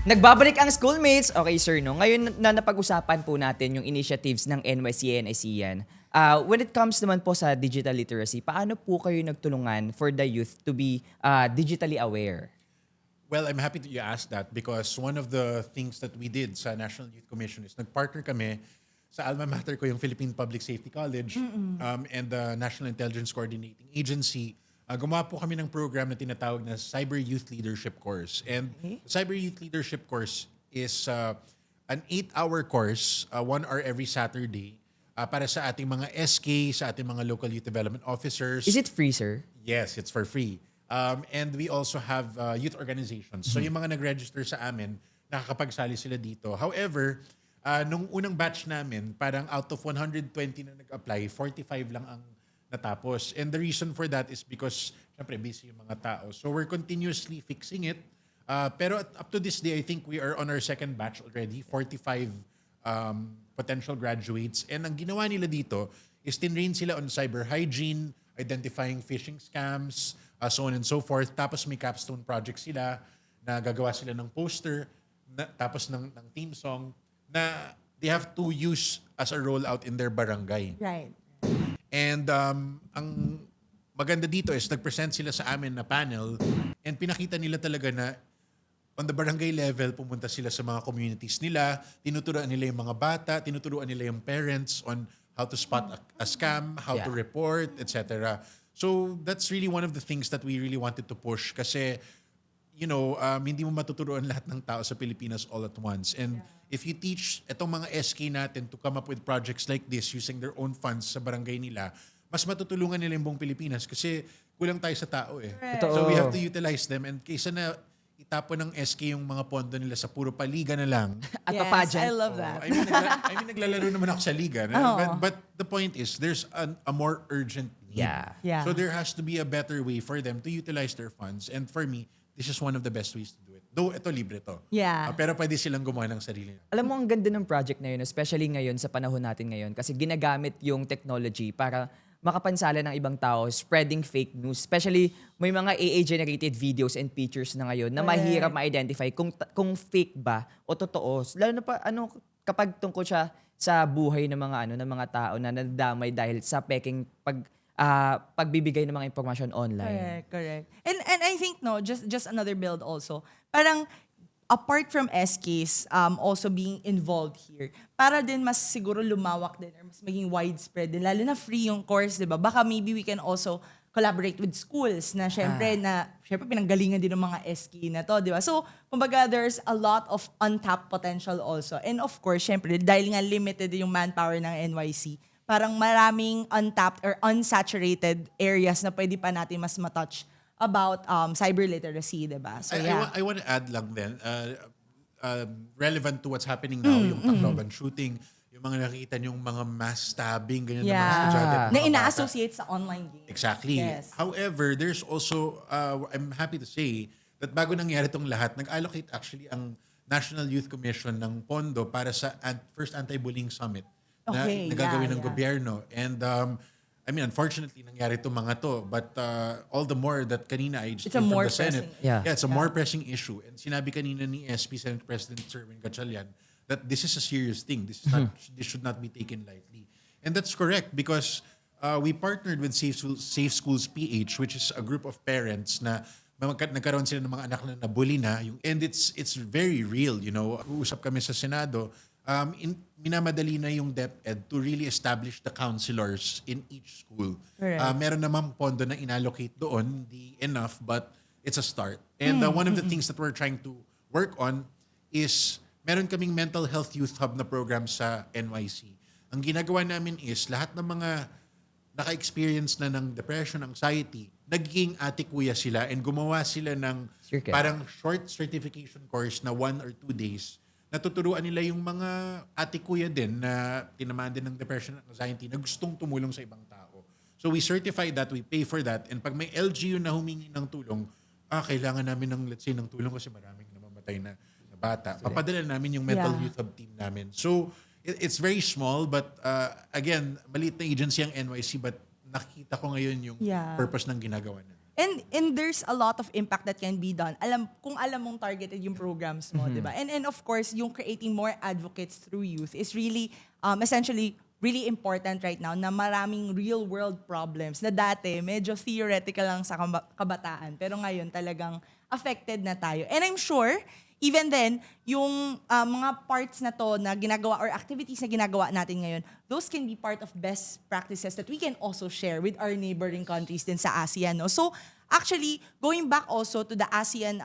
Nagbabalik ang schoolmates. Okay, sir, no? Ngayon na napag-usapan po natin yung initiatives ng NYC and ASEAN. When it comes naman po sa digital literacy, paano po kayo nagtulungan for the youth to be digitally aware? Well, I'm happy that you asked that because one of the things that we did sa National Youth Commission is nag-partner kami sa alma mater ko, yung Philippine Public Safety College and the National Intelligence Coordinating Agency. Gumawa po kami ng program na tinatawag na Cyber Youth Leadership Course. And Cyber Youth Leadership Course is an 8-hour course, 1 hour every Saturday, para sa ating mga SK, sa ating mga local youth development officers. Is it free, sir? Yes, it's for free. And we also have youth organizations. So yung mga nag-register sa amin, nakakapagsali sila dito. However, nung unang batch namin, parang out of 120 na nag-apply, 45 lang ang natapos. And the reason for that is because, syempre, busy yung mga tao. So we're continuously fixing it. Pero up to this day, I think we are on our second batch already, 45 potential graduates. And ang ginawa nila dito is tinrain sila on cyber hygiene, identifying phishing scams, so on and so forth. Tapos may capstone project sila na gagawa sila ng poster, tapos ng theme song na they have to use as a rollout in their barangay. Right. And ang maganda dito is nag-present sila sa amin na panel and pinakita nila talaga na on the barangay level, pumunta sila sa mga communities nila, tinuturuan nila yung mga bata, tinuturuan nila yung parents on how to spot a scam, how to report, etc. So that's really one of the things that we really wanted to push kasi you know, hindi mo matuturuan lahat ng tao sa Pilipinas all at once. And if you teach itong mga SK natin to come up with projects like this using their own funds sa barangay nila, mas matutulungan nila yung buong Pilipinas kasi kulang tayo sa tao eh. Totoo. So we have to utilize them and kaysa na itapon ng SK yung mga pondo nila sa puro paliga na lang. At Yes, pageant. I love that. I mean, naglalaro naman ako sa liga. But the point is, there's a more urgent need. Yeah. So there has to be a better way for them to utilize their funds. And for me, this is one of the best ways to do it. Though ito libre to. Yeah. Pero pwede silang gumawa ng sarili. Alam mo, ang ganda ng project na yun, especially ngayon sa panahon natin ngayon, kasi ginagamit yung technology para makapansala ng ibang tao, spreading fake news. Especially, may mga AI-generated videos and pictures na ngayon na mahirap ma-identify kung fake ba o totoo. Lalo na pa, kapag tungkol siya sa buhay ng mga tao na nadamay dahil sa peking pagbibigay ng mga impormasyon online. Correct. And I think just another build also. Parang apart from SKs also being involved here, para din mas siguro lumawak din or mas maging widespread din. Lalo na free yung course, 'di ba? Baka maybe we can also collaborate with schools na syempre pinanggalingan din ng mga SK na to, 'di ba? So, kumbaga there's a lot of untapped potential also. And of course, syempre dahil nga limited yung manpower ng NYC, parang maraming untapped or unsaturated areas na pwede pa natin mas matouch about cyber literacy, diba? So, I want to add lang din, relevant to what's happening now, yung Tacloban shooting, yung mga nakita yung mga mass stabbing, ganyan ng mga estudyante. Na ina-associate sa online games. Exactly. Yes. However, there's also, I'm happy to say, that bago nangyari itong lahat, nag-allocate actually ang National Youth Commission ng pondo para sa first Anti-Bullying Summit na nagagawin ng gobyerno. And I mean, unfortunately, nangyari itong mga to. But all the more that kanina I just came from the Senate. It's a more pressing issue. And sinabi kanina ni SP Senate President Sherwin Gatchalian that this is a serious thing. This should not be taken lightly. And that's correct because we partnered with Safe Schools PH, which is a group of parents na nagkaroon sila ng mga anak na nabully na. And it's very real, you know. Uusap kami sa Senado. Minamadali na yung DepEd to really establish the counselors in each school. Meron namang pondo na inallocate doon, hindi enough, but it's a start. And one of the things that we're trying to work on is meron kaming mental health youth hub na program sa NYC. Ang ginagawa namin is lahat ng mga naka-experience na ng depression, anxiety, naging ate-kuya sila and gumawa sila ng parang short certification course na 1 or 2 days. Natuturuan nila yung mga ate-kuya din na tinamaan din ng depression and anxiety na gustong tumulong sa ibang tao. So we certify that, we pay for that, and pag may LGU na humingi ng tulong, kailangan namin ng, let's say, ng tulong kasi maraming namamatay na bata. Papadala namin yung mental youth hub team namin. So it's very small, but again, maliit na agency ang NYC, but nakikita ko ngayon yung purpose ng ginagawa namin. And there's a lot of impact that can be done. Kung alam mong targeted yung programs mo, 'di ba? And of course, yung creating more advocates through youth is really essentially really important right now na maraming real world problems na dati medyo theoretical lang sa kabataan pero ngayon talagang affected na tayo. And I'm sure even then, yung mga parts na to na ginagawa or activities na ginagawa natin ngayon, those can be part of best practices that we can also share with our neighboring countries din sa ASEAN. No? So, actually, going back also to the ASEAN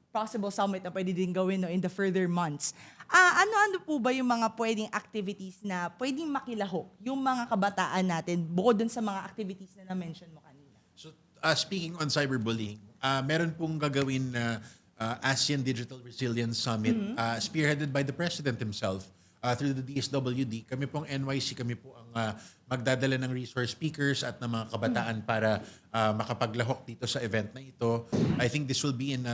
possible summit na pwede din gawin no, in the further months, ano-ano po ba yung mga pwedeng activities na pwedeng makilahok yung mga kabataan natin bukod dun sa mga activities na na-mention mo kanina? So, speaking on cyberbullying, meron pong gagawin na ASEAN Digital Resilience Summit spearheaded by the President himself through the DSWD. Kami pong NYC, kami po ang magdadala ng resource speakers at ng mga kabataan para makapaglahok dito sa event na ito. I think this will be in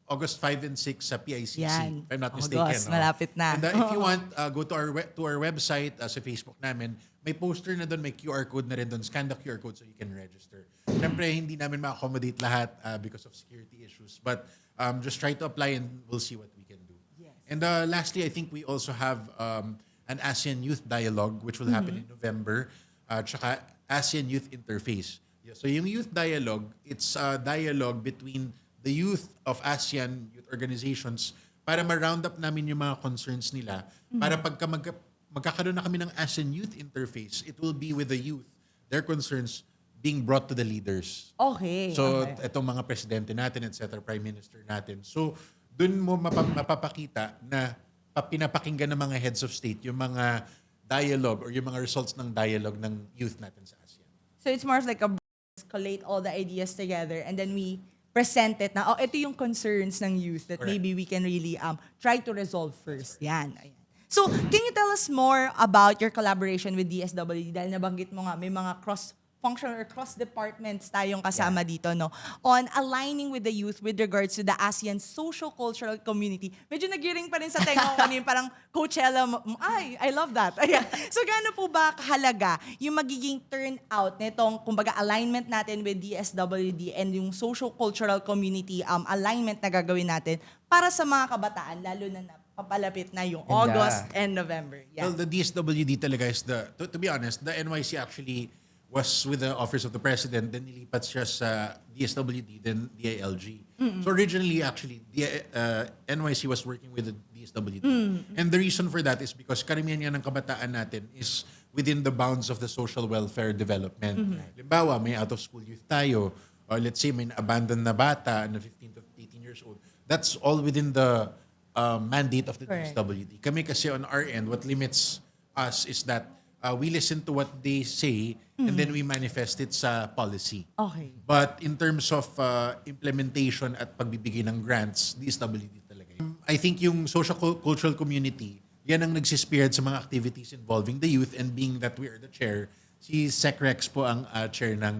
August 5 and 6 sa PICC, Yan. if I'm not mistaken. August, malapit na. And if you want, go to our website, sa Facebook namin. May poster na doon, may QR code na rin doon. Scan the QR code so you can register. Siyempre, hindi namin ma-accommodate lahat because of security issues. But just try to apply and we'll see what we can do. Yes. And lastly, I think we also have an ASEAN Youth Dialogue which will happen in November. Tsaka ASEAN Youth Interface. Yeah, so yung Youth Dialogue, it's a dialogue between the youth of ASEAN youth organizations para ma-round up namin yung mga concerns nila. Para pagka magkakaroon na kami ng ASEAN Youth Interface, it will be with the youth, their concerns being brought to the leaders. Okay. So, okay. itong mga presidente natin, etc., prime minister natin. So, dun mo mapapakita na pinapakinggan ng mga heads of state yung mga dialogue or yung mga results ng dialogue ng youth natin sa ASEAN. So it's more of like collate all the ideas together and then we present it na, ito yung concerns ng youth that Correct. maybe we can really try to resolve first. Yan. Ayan. So, can you tell us more about your collaboration with DSWD? Dahil nabanggit mo nga, may mga cross-functional or cross-departments tayong kasama dito, no? On aligning with the youth with regards to the ASEAN socio-cultural community. Medyo nagiring pa rin sa tenga ko kanina, parang Coachella. I love that. Ayan. So, gaano po ba kahalaga yung magiging turnout nitong, kumbaga, alignment natin with DSWD and yung socio-cultural community alignment na gagawin natin para sa mga kabataan, lalo na papalapit na yung August and November. Yeah. Well, the DSWD talaga is to be honest, the NYC actually was with the Office of the President, then nilipat siya sa DSWD, then DILG. So originally, actually, the NYC was working with the DSWD. And the reason for that is because karamihan nga ng kabataan natin is within the bounds of the social welfare development. Halimbawa, may out-of-school youth tayo, or let's say may abandoned na bata na 15 to 18 years old. That's all within the mandate of the Correct. DSWD. Kami kasi on our end, what limits us is that we listen to what they say and then we manifest it sa policy. Okay. But in terms of implementation at pagbibigay ng grants, DSWD talaga. I think yung social cultural community, yan ang nagsispearhead sa mga activities involving the youth, and being that we are the chair, si SecRex po ang chair ng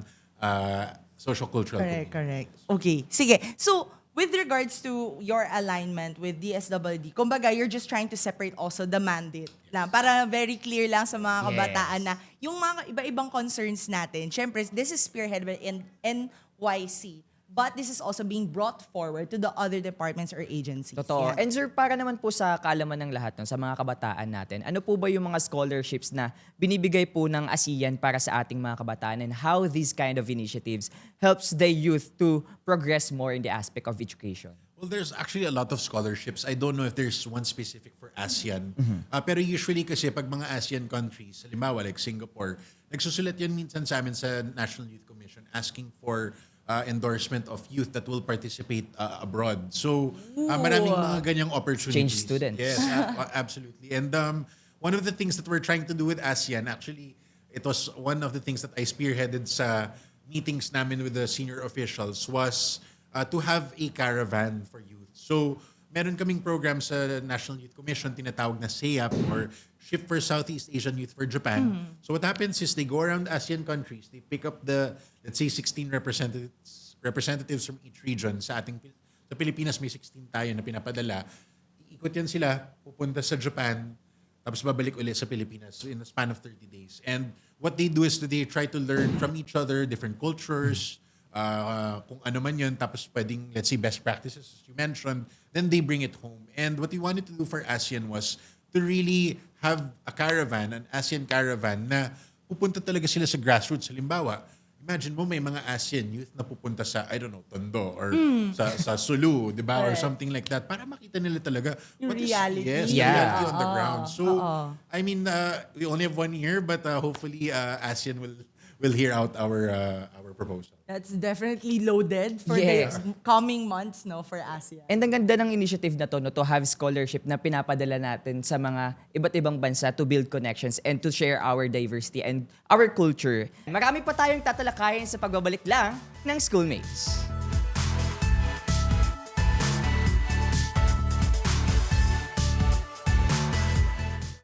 social cultural community. Correct. Okay. Sige. So, with regards to your alignment with DSWD, kumbaga, you're just trying to separate also the mandate lang, para very clear lang sa mga kabataan na yung mga iba-ibang concerns natin, syempre, this is spearheaded by NYC, but this is also being brought forward to the other departments or agencies. Totoo. Yeah. And sir, para naman po sa kaalaman ng lahat, no, sa mga kabataan natin, ano po ba yung mga scholarships na binibigay po ng ASEAN para sa ating mga kabataan, and how these kind of initiatives helps the youth to progress more in the aspect of education? Well, there's actually a lot of scholarships. I don't know if there's one specific for ASEAN. Pero usually kasi pag mga ASEAN countries, halimbawa like Singapore, nagsusulat yan minsan sa amin sa National Youth Commission asking for endorsement of youth that will participate abroad. So, maraming mga ganyang opportunities. Change students. Yes, absolutely. And one of the things that we're trying to do with ASEAN, actually, it was one of the things that I spearheaded sa meetings namin with the senior officials, was to have a caravan for youth. So, meron kaming program sa National Youth Commission, tinatawag na SEAP, or Ship for Southeast Asian Youth for Japan. So what happens is they go around ASEAN countries, they pick up the, let's say, 16 representatives from each region. Sa Pilipinas, may 16 tayo na pinapadala. Iikot yan sila, pupunta sa Japan, tapos babalik ulit sa Pilipinas in a span of 30 days. And what they do is they try to learn from each other, different cultures, kung ano man yun, tapos pwedeng, let's say, best practices, as you mentioned, then they bring it home. And what we wanted to do for ASEAN was to really have a caravan, an ASEAN caravan, na pupunta talaga sila sa grassroots. Halimbawa, imagine mo may mga ASEAN youth na pupunta sa, I don't know, Tondo or sa Sulu, di ba? Or Correct. something like that para makita nila talaga Yung what is- reality. yes, the Yeah. reality on the ground. So, Oo. I mean, we only have 1 year, but hopefully ASEAN will hear out our proposal. That's definitely loaded for Yes. the coming months, no, for ASEAN. And ang ganda ng initiative na to, no, to have scholarship na pinapadala natin sa mga iba't ibang bansa to build connections and to share our diversity and our culture. Marami pa tayong tatalakayin sa pagbabalik lang ng Schoolmates.